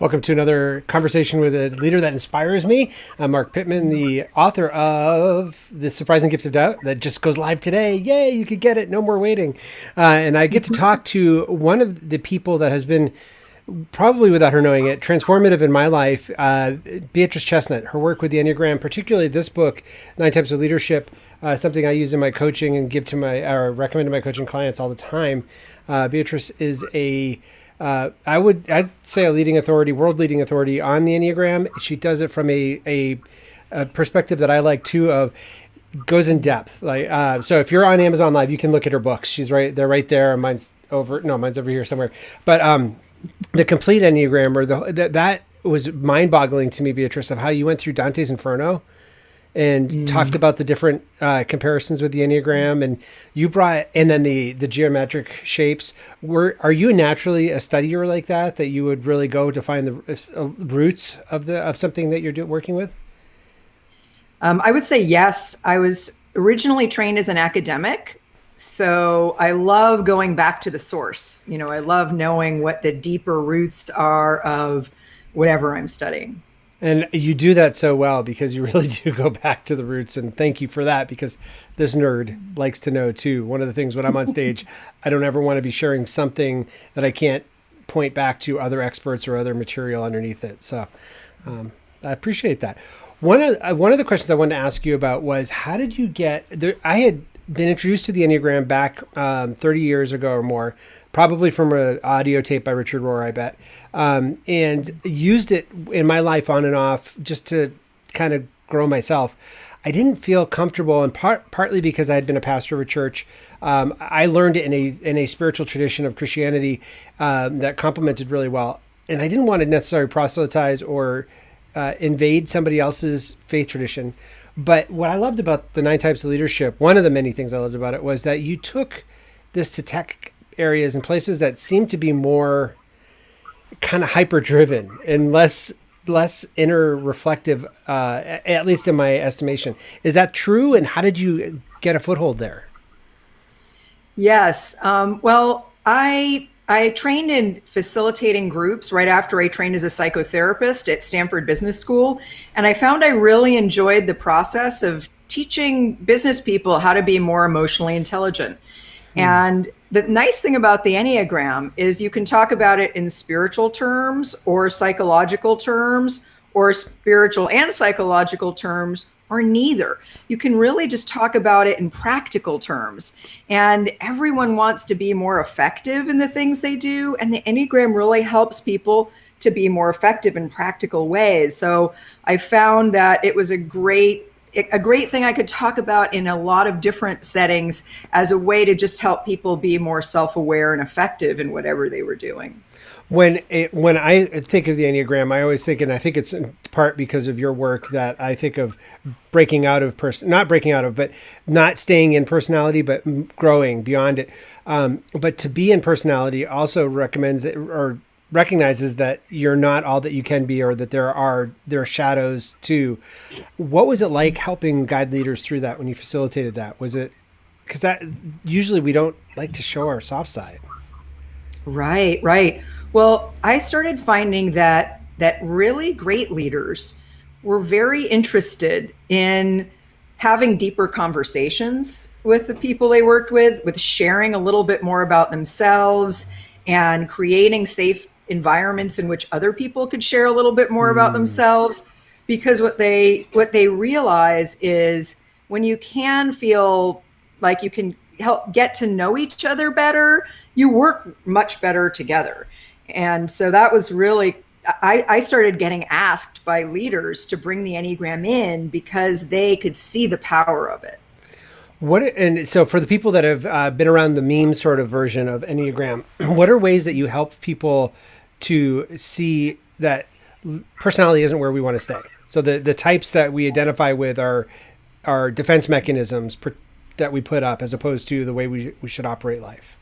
Welcome to another conversation with a leader that inspires me. I'm Marc Pitman, the author of The Surprising Gift of Doubt that just goes live today. Yay, you could get it. No more waiting. And I get to talk to one of the people that has been, probably without her knowing it, transformative in my life, Beatrice Chestnut. Her work with the Enneagram, particularly this book, 9 Types of Leadership, something I use in my coaching and give to or recommend to my coaching clients all the time. Beatrice is I'd say a leading authority, world leading authority on the Enneagram. She does it from a perspective that I like too, of goes in depth. So if you're on Amazon Live, you can look at her books. They're right there. Mine's over here somewhere. But the complete Enneagram, that was mind boggling to me, Beatrice, of how you went through Dante's Inferno and talked about the different comparisons with the Enneagram, and and then the geometric shapes. Are you naturally a studier like that you would really go to find the roots of something that you're working with? I would say yes. I was originally trained as an academic, so I love going back to the source. I love knowing what the deeper roots are of whatever I'm studying. And you do that so well, because you really do go back to the roots, and thank you for that, because this nerd likes to know too. One of the things when I'm on stage, I don't ever want to be sharing something that I can't point back to other experts or other material underneath it. So I appreciate that. One of the questions I wanted to ask you about was, how did you get there? I had been introduced to the Enneagram back 30 years ago or more, probably from an audio tape by Richard Rohr, I bet, and used it in my life on and off just to kind of grow myself. I didn't feel comfortable, and partly because I had been a pastor of a church. I learned it in a spiritual tradition of Christianity that complemented really well, and I didn't want to necessarily proselytize or invade somebody else's faith tradition. But what I loved about the 9 Types of Leadership, one of the many things I loved about it, was that you took this to tech areas and places that seemed to be more kind of hyper driven and less inner reflective, at least in my estimation. Is that true? And how did you get a foothold there? Yes. Well, I trained in facilitating groups right after I trained as a psychotherapist at Stanford Business School. And I found I really enjoyed the process of teaching business people how to be more emotionally intelligent. And the nice thing about the Enneagram is you can talk about it in spiritual terms or psychological terms or spiritual and psychological terms, or neither. You can really just talk about it in practical terms. And everyone wants to be more effective in the things they do. And the Enneagram really helps people to be more effective in practical ways. So I found that it was a great thing I could talk about in a lot of different settings as a way to just help people be more self-aware and effective in whatever they were doing. When I think of the Enneagram, I always think, and I think it's in part because of your work, that I think of breaking out of but not staying in personality, but growing beyond it. But to be in personality also recommends it, or recognizes that you're not all that you can be, or that there are shadows too. What was it like helping guide leaders through that when you facilitated that? Was it, because that usually we don't like to show our soft side. Right. Well, I started finding that really great leaders were very interested in having deeper conversations with the people they worked with sharing a little bit more about themselves and creating safe environments in which other people could share a little bit more about themselves. Because what they realize is, when you can feel like you can help get to know each other better, you work much better together. And so that was really, I started getting asked by leaders to bring the Enneagram in because they could see the power of it. And so for the people that have been around the meme sort of version of Enneagram, what are ways that you help people to see that personality isn't where we want to stay? So the types that we identify with are defense mechanisms that we put up, as opposed to the way we should operate life.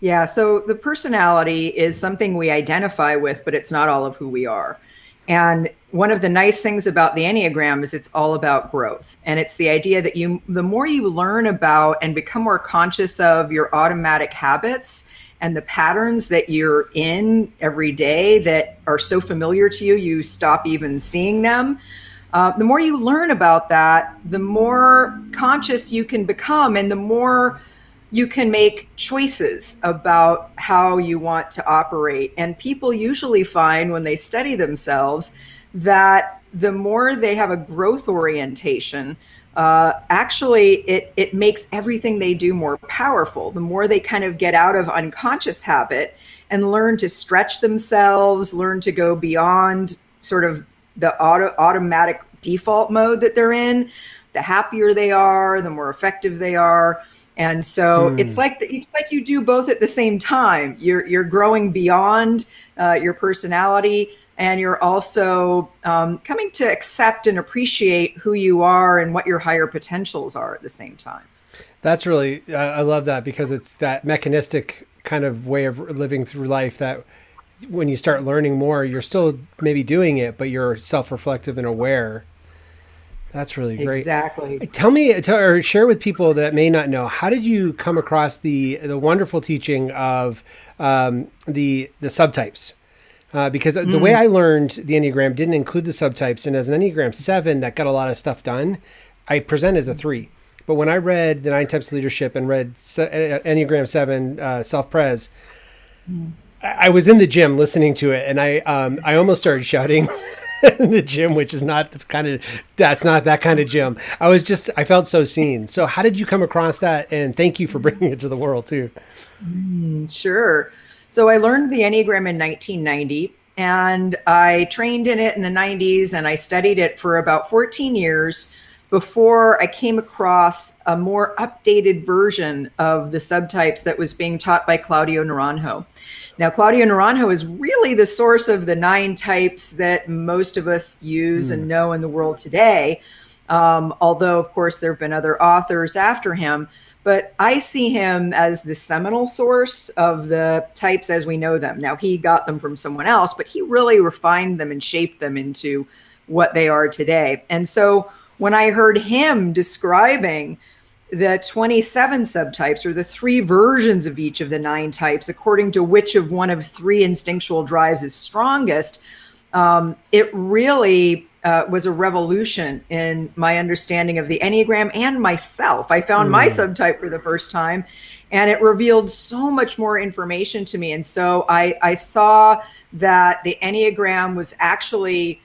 Yeah, so the personality is something we identify with, but it's not all of who we are. And one of the nice things about the Enneagram is it's all about growth. And it's the idea that the more you learn about and become more conscious of your automatic habits and the patterns that you're in every day that are so familiar to you, you stop even seeing them. The more you learn about that, the more conscious you can become, and the more you can make choices about how you want to operate. And people usually find when they study themselves that the more they have a growth orientation, actually it makes everything they do more powerful. The more they kind of get out of unconscious habit and learn to stretch themselves, learn to go beyond sort of the automatic default mode that they're in, the happier they are, the more effective they are. And so it's like you do both at the same time. You're growing beyond your personality, and you're also coming to accept and appreciate who you are and what your higher potentials are at the same time. That's really, I love that, because it's that mechanistic kind of way of living through life that when you start learning more, you're still maybe doing it, but you're self-reflective and aware. That's really great. Exactly. Tell me, or share with people that may not know, how did you come across the wonderful teaching of the subtypes? Because the way I learned the Enneagram didn't include the subtypes, and as an Enneagram 7 that got a lot of stuff done, I present as a 3. But when I read the 9 Types of Leadership and read Enneagram 7 Self-Pres, I was in the gym listening to it, and I almost started shouting in the gym, which is not that's not that kind of gym. I felt so seen. So how did you come across that? And thank you for bringing it to the world too. Sure. So I learned the Enneagram in 1990, and I trained in it in the 90s, and I studied it for about 14 years before I came across a more updated version of the subtypes that was being taught by Claudio Naranjo. Now, Claudio Naranjo is really the source of the 9 types that most of us use and know in the world today. Although, of course, there have been other authors after him. But I see him as the seminal source of the types as we know them. Now, he got them from someone else, but he really refined them and shaped them into what they are today. And so when I heard him describing the 27 subtypes, or the 3 versions of each of the 9 types, according to which of one of 3 instinctual drives is strongest, it really was a revolution in my understanding of the Enneagram and myself. I found my subtype for the first time, and it revealed so much more information to me. And so I saw that the Enneagram was actually,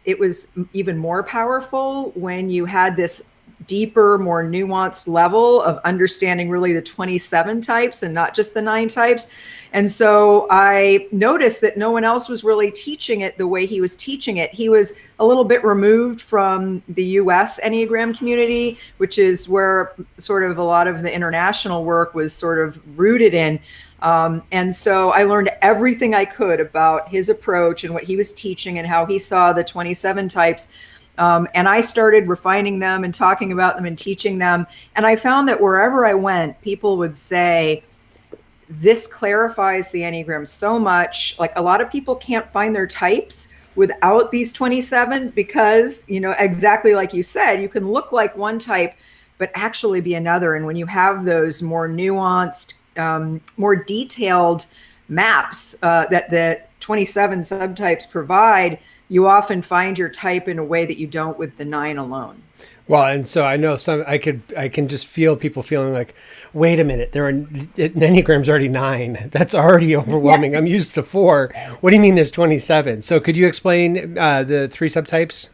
it was even more powerful when you had this deeper, more nuanced level of understanding really the 27 types and not just the 9 types. And so I noticed that no one else was really teaching it the way he was teaching it. He was a little bit removed from the US Enneagram community, which is where sort of a lot of the international work was sort of rooted in. And so I learned everything I could about his approach and what he was teaching and how he saw the 27 types. And I started refining them and talking about them and teaching them. And I found that wherever I went, people would say, this clarifies the Enneagram so much. Like, a lot of people can't find their types without these 27 because, you know, exactly like you said, you can look like one type, but actually be another. And when you have those more nuanced, more detailed maps that the 27 subtypes provide, you often find your type in a way that you don't with the 9 alone. Well, and so I know I can just feel people feeling like, wait a minute, the Enneagram's already 9. That's already overwhelming. Yeah. I'm used to 4. What do you mean there's 27? So could you explain the 3 subtypes?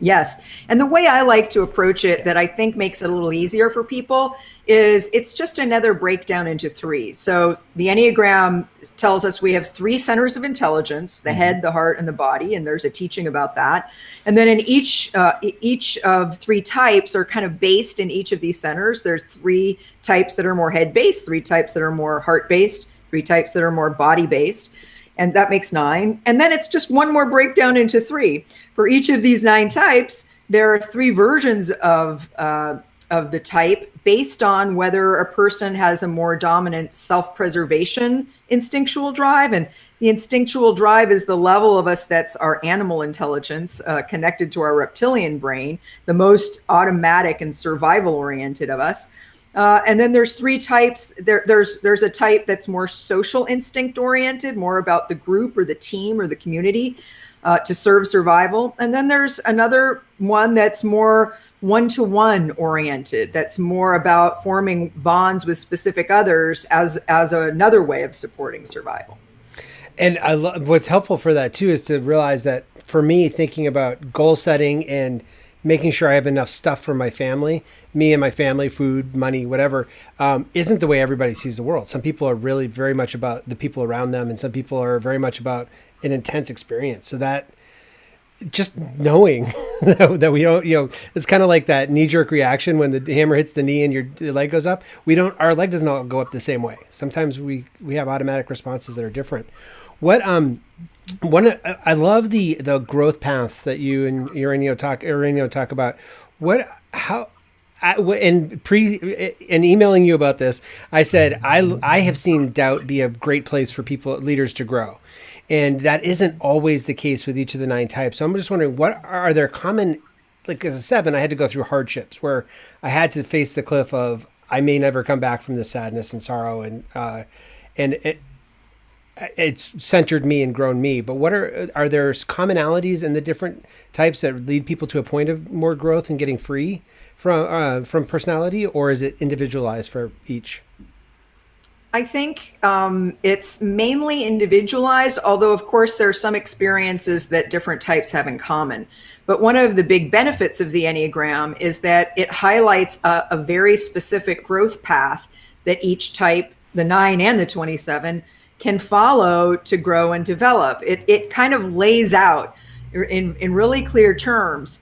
Yes. And the way I like to approach it that I think makes it a little easier for people is it's just another breakdown into 3. So the Enneagram tells us we have 3 centers of intelligence, the head, the heart, and the body. And there's a teaching about that. And then in each of 3 types are kind of based in each of these centers. There's 3 types that are more head-based, 3 types that are more heart-based, 3 types that are more body-based. And that makes 9. And then it's just one more breakdown into 3. For each of these 9 types, there are 3 versions of the type based on whether a person has a more dominant self-preservation instinctual drive. And the instinctual drive is the level of us that's our animal intelligence connected to our reptilian brain, the most automatic and survival oriented of us. And then there's three types. There's a type that's more social instinct oriented, more about the group or the team or the community to serve survival. And then there's another one that's more one-to-one oriented, that's more about forming bonds with specific others as another way of supporting survival. And I love what's helpful for that too is to realize that for me, thinking about goal setting and making sure I have enough stuff for my family, me and my family, food, money, whatever, isn't the way everybody sees the world. Some people are really very much about the people around them, and some people are very much about an intense experience. So that just knowing that we don't, it's kind of like that knee-jerk reaction when the hammer hits the knee and your leg goes up. Our leg doesn't all go up the same way. Sometimes we have automatic responses that are different. What I love the growth paths that you and Uranio talk about. In emailing you about this, I said I have seen doubt be a great place for leaders to grow, and that isn't always the case with each of the 9 types. So I'm just wondering, what are there common? Like as a 7, I had to go through hardships where I had to face the cliff of I may never come back from this sadness and sorrow, and it's centered me and grown me. But what are there commonalities in the different types that lead people to a point of more growth and getting free from personality, or is it individualized for each? I think it's mainly individualized, although of course there are some experiences that different types have in common. But one of the big benefits of the Enneagram is that it highlights a very specific growth path that each type, the 9 and the 27, can follow to grow and develop. It kind of lays out in really clear terms,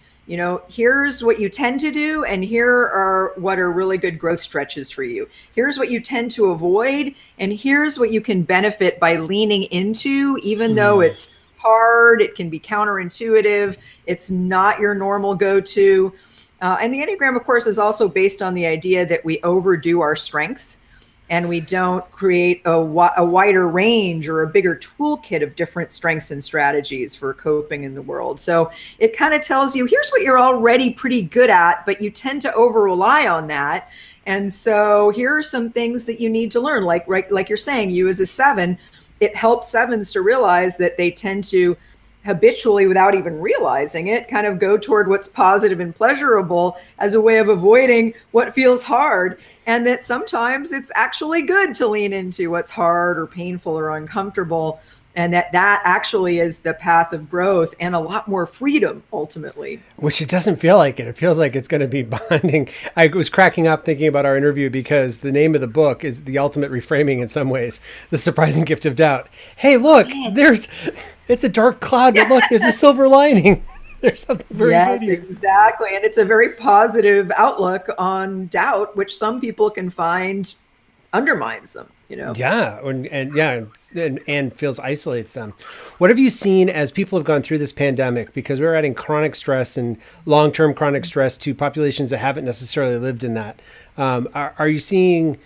here's what you tend to do, and here are what are really good growth stretches for you. Here's what you tend to avoid, and here's what you can benefit by leaning into, even though it's hard, it can be counterintuitive, it's not your normal go-to. And the Enneagram, of course, is also based on the idea that we overdo our strengths, and we don't create a wider range or a bigger toolkit of different strengths and strategies for coping in the world. So it kind of tells you, here's what you're already pretty good at, but you tend to over rely on that. And so here are some things that you need to learn. Like you're saying, you as a 7, it helps 7s to realize that they tend to habitually, without even realizing it, kind of go toward what's positive and pleasurable as a way of avoiding what feels hard. And that sometimes it's actually good to lean into what's hard or painful or uncomfortable. And that actually is the path of growth and a lot more freedom, ultimately. Which it doesn't feel like it. It feels like it's going to be bonding. I was cracking up thinking about our interview because the name of the book is The Ultimate Reframing in some ways, The Surprising Gift of Doubt. Hey, look, it's a dark cloud, but look, there's a silver lining. There's something very good here. Exactly. And it's a very positive outlook on doubt, which some people can find undermines them, Yeah. And isolates them. What have you seen as people have gone through this pandemic? Because we're adding chronic stress and long-term chronic stress to populations that haven't necessarily lived in that. Are you seeing,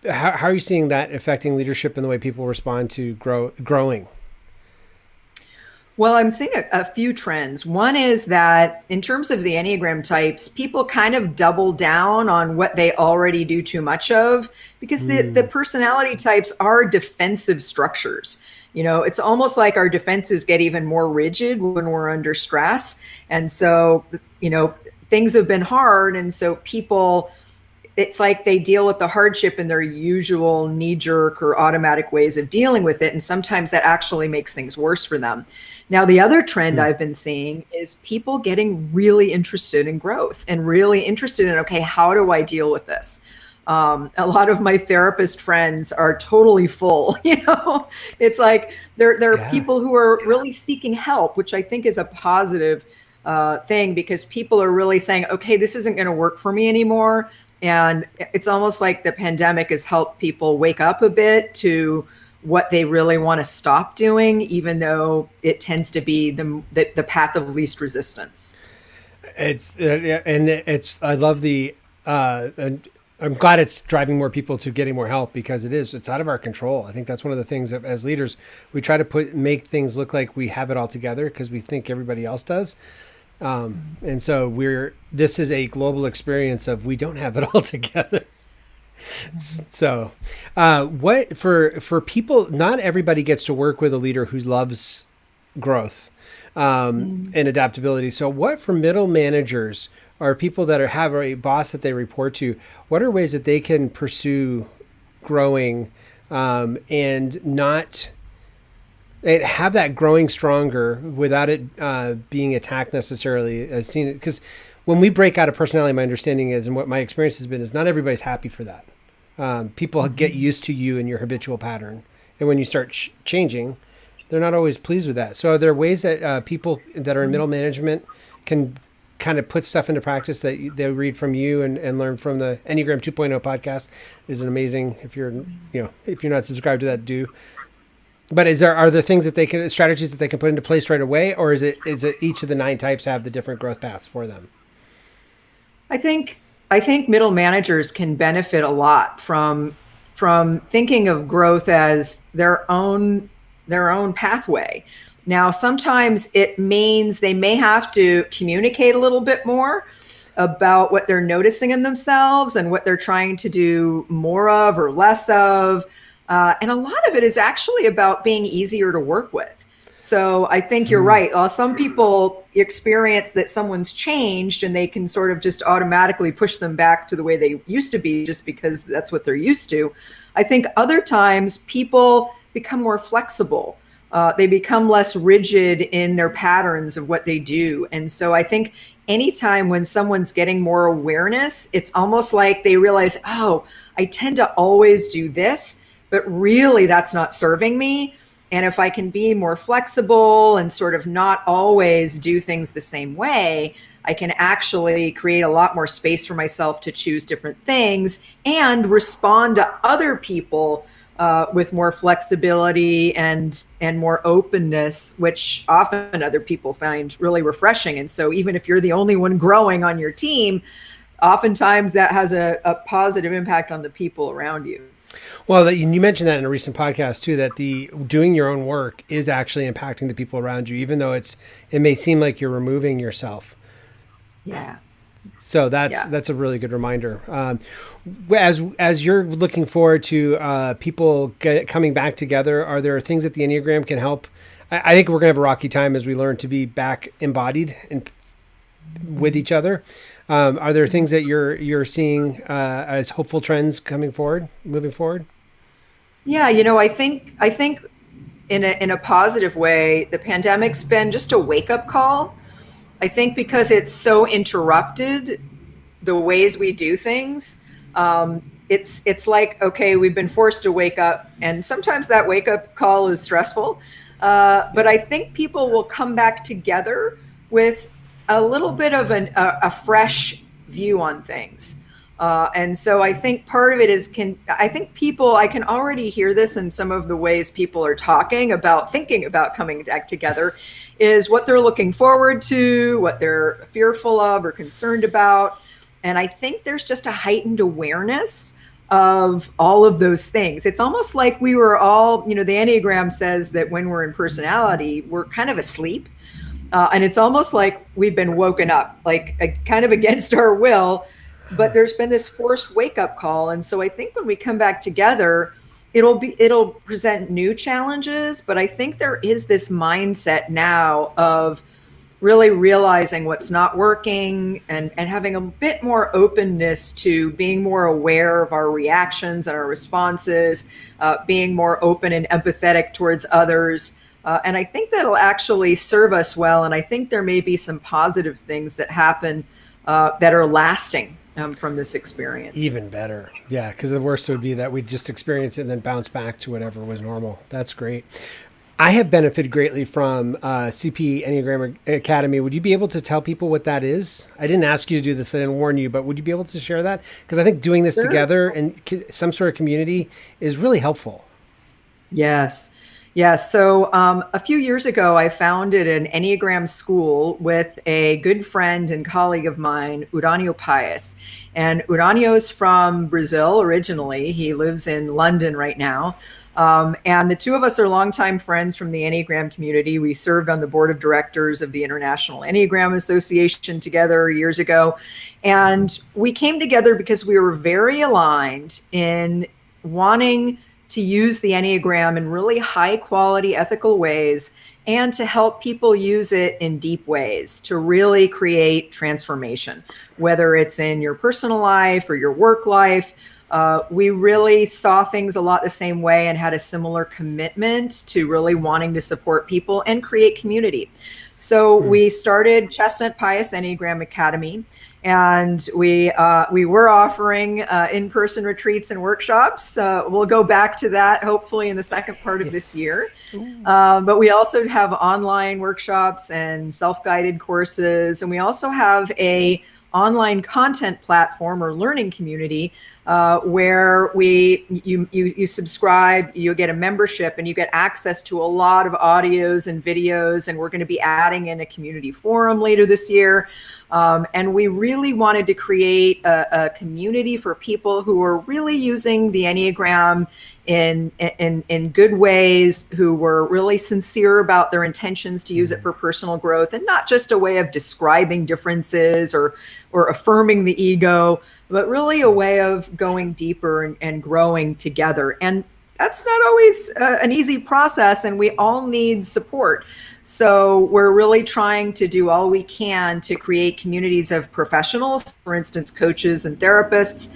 how are you seeing that affecting leadership and the way people respond to growing? Well, I'm seeing a few trends. One is that in terms of the Enneagram types, people kind of double down on what they already do too much of, because the personality types are defensive structures. It's almost like our defenses get even more rigid when we're under stress. And so, things have been hard. And so people, it's like they deal with the hardship in their usual knee-jerk or automatic ways of dealing with it. And sometimes that actually makes things worse for them. Now, the other trend I've been seeing is people getting really interested in growth and really interested in, okay, how do I deal with this? A lot of my therapist friends are totally full. It's like there are people who are really seeking help, which I think is a positive thing, because people are really saying, okay, this isn't going to work for me anymore. And it's almost like the pandemic has helped people wake up a bit to what they really want to stop doing, even though it tends to be the path of least resistance. I love and I'm glad it's driving more people to getting more help, because it's out of our control. I think that's one of the things that as leaders, we try to make things look like we have it all together because we think everybody else does. And so this is a global experience of we don't have it all together. So, what for people? Not everybody gets to work with a leader who loves growth and adaptability. So, what for middle managers or people that have a boss that they report to? What are ways that they can pursue growing and not have that growing stronger without it being attacked necessarily? I've seen it because when we break out of personality, my understanding is, and what my experience has been, is not everybody's happy for that. People get used to you and your habitual pattern, and when you start changing, they're not always pleased with that. So are there ways that people that are in middle management can kind of put stuff into practice that they read from you and learn from the Enneagram 2.0 podcast? Is an amazing, if you're not subscribed to that, do. But are there things that strategies that they can put into place right away, or is it each of the 9 types have the different growth paths for them? I think middle managers can benefit a lot from thinking of growth as their own pathway. Now, sometimes it means they may have to communicate a little bit more about what they're noticing in themselves and what they're trying to do more of or less of. And a lot of it is actually about being easier to work with. So I think you're right. Some people experience that someone's changed and they can sort of just automatically push them back to the way they used to be just because that's what they're used to. I think other times people become more flexible. They become less rigid in their patterns of what they do. And so I think anytime when someone's getting more awareness, it's almost like they realize, oh, I tend to always do this, but really that's not serving me. And if I can be more flexible and sort of not always do things the same way, I can actually create a lot more space for myself to choose different things and respond to other people with more flexibility and more openness, which often other people find really refreshing. And so even if you're the only one growing on your team, oftentimes that has a positive impact on the people around you. Well, you mentioned that in a recent podcast too, that the doing your own work is actually impacting the people around you, even though it may seem like you're removing yourself. Yeah. So that's a really good reminder. As you're looking forward to people coming back together, are there things that the Enneagram can help? I think we're going to have a rocky time as we learn to be back embodied and with each other. Are there things that you're seeing as hopeful trends moving forward? Yeah, I think in a positive way, the pandemic's been just a wake-up call. I think because it's so interrupted the ways we do things. It's like, okay, we've been forced to wake up, and sometimes that wake-up call is stressful. But I think people will come back together with a little bit of a fresh view on things. And so I think part of it is, I can already hear this in some of the ways people are thinking about coming back together, is what they're looking forward to, what they're fearful of or concerned about. And I think there's just a heightened awareness of all of those things. It's almost like we were all, the Enneagram says that when we're in personality, we're kind of asleep. And it's almost like we've been woken up, like kind of against our will, but there's been this forced wake up call. And so I think when we come back together, it'll present new challenges, but I think there is this mindset now of really realizing what's not working and having a bit more openness to being more aware of our reactions and our responses, being more open and empathetic towards others. And I think that'll actually serve us well. And I think there may be some positive things that happen that are lasting from this experience. Even better. Yeah, because the worst would be that we just experience it and then bounce back to whatever was normal. That's great. I have benefited greatly from CP Enneagram Academy. Would you be able to tell people what that is? I didn't ask you to do this. I didn't warn you, but would you be able to share that? Because I think doing this together and some sort of community is really helpful. Yes. Yeah. So a few years ago, I founded an Enneagram school with a good friend and colleague of mine, Uranio Paes. And Uranio's from Brazil originally. He lives in London right now. And the two of us are longtime friends from the Enneagram community. We served on the board of directors of the International Enneagram Association together years ago. And we came together because we were very aligned in wanting to use the Enneagram in really high quality, ethical ways, and to help people use it in deep ways to really create transformation, whether it's in your personal life or your work life. We really saw things a lot the same way and had a similar commitment to really wanting to support people and create community. So we started Chestnut Paes Enneagram Academy, and we were offering in-person retreats and workshops. We'll go back to that hopefully in the second part of this year. But we also have online workshops and self-guided courses, and we also have a online content platform or learning community where you subscribe, you get a membership, and you get access to a lot of audios and videos. And we're going to be adding in a community forum later this year. And we really wanted to create a community for people who are really using the Enneagram in good ways, who were really sincere about their intentions to use it for personal growth, and not just a way of describing differences or affirming the ego, but really a way of going deeper and growing together. And that's not always an easy process, and we all need support. So we're really trying to do all we can to create communities of professionals, for instance, coaches and therapists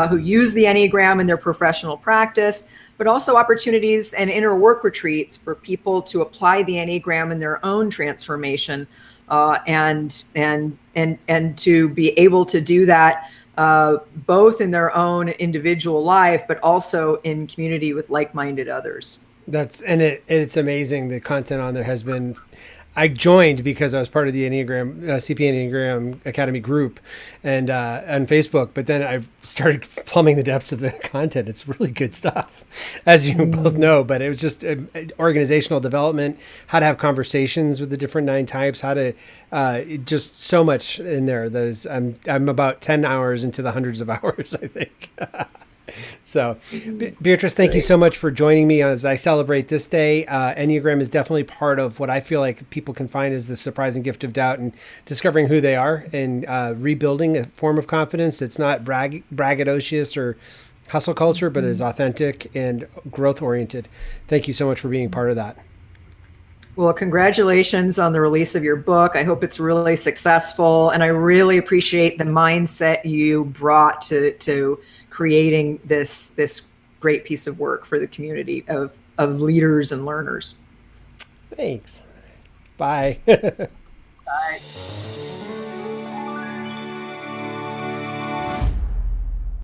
who use the Enneagram in their professional practice, but also opportunities and inner work retreats for people to apply the Enneagram in their own transformation, and to be able to do that both in their own individual life, but also in community with like-minded others. It's amazing. The content on there has been. I joined because I was part of the Enneagram CP Enneagram Academy group, and on Facebook. But then I started plumbing the depths of the content. It's really good stuff, as you both know. But it was just organizational development, how to have conversations with the different 9 types, how to just so much in there. That is, I'm about 10 hours into the hundreds of hours, I think. So, Beatrice, thank you so much for joining me as I celebrate this day. Enneagram is definitely part of what I feel like people can find as the surprising gift of doubt and discovering who they are and rebuilding a form of confidence. It's not braggadocious or hustle culture, but is authentic and growth oriented. Thank you so much for being part of that. Well, congratulations on the release of your book. I hope it's really successful. And I really appreciate the mindset you brought to creating this great piece of work for the community of leaders and learners. Thanks. Bye. Bye.